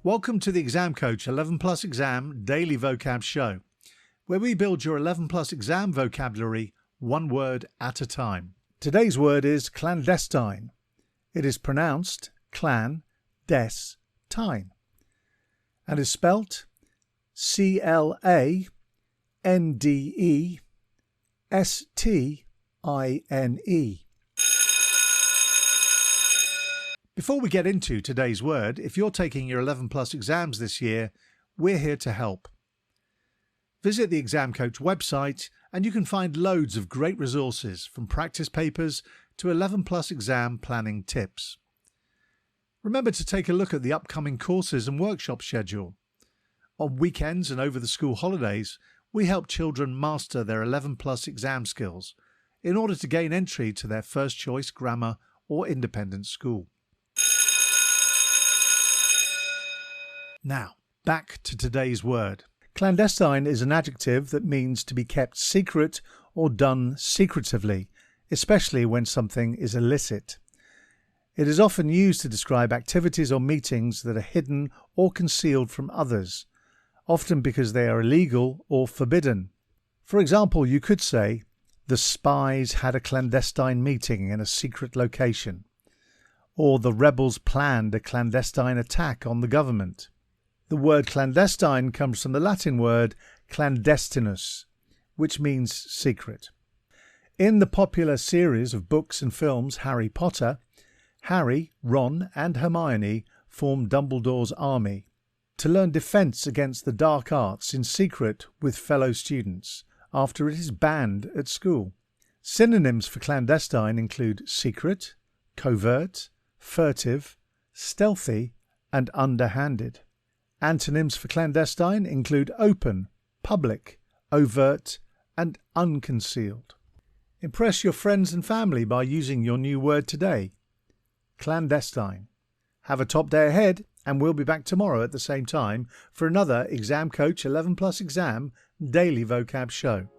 Welcome to the Exam Coach 11 Plus Exam Daily Vocab Show, where we build your 11 Plus Exam vocabulary one word at a time. Today's word is clandestine. It is pronounced clan-des-tine and is spelt C-L-A-N-D-E-S-T-I-N-E. Before we get into today's word, if you're taking your 11 Plus exams this year, we're here to help. Visit the Exam Coach website and you can find loads of great resources from practice papers to 11 Plus exam planning tips. Remember to take a look at the upcoming courses and workshop schedule. On weekends and over the school holidays, we help children master their 11 Plus exam skills in order to gain entry to their first choice grammar or independent school. Now, back to today's word. Clandestine is an adjective that means to be kept secret or done secretively, especially when something is illicit. It is often used to describe activities or meetings that are hidden or concealed from others, often because they are illegal or forbidden. For example, you could say, the spies had a clandestine meeting in a secret location, or the rebels planned a clandestine attack on the government. The word clandestine comes from the Latin word clandestinus, which means secret. In the popular series of books and films Harry Potter, Harry, Ron and Hermione form Dumbledore's army to learn defense against the dark arts in secret with fellow students after it is banned at school. Synonyms for clandestine include secret, covert, furtive, stealthy and underhanded. Antonyms for clandestine include open, public, overt and unconcealed. Impress your friends and family by using your new word today, clandestine. Have a top day ahead and we'll be back tomorrow at the same time for another Exam Coach 11 Plus Exam Daily Vocab Show.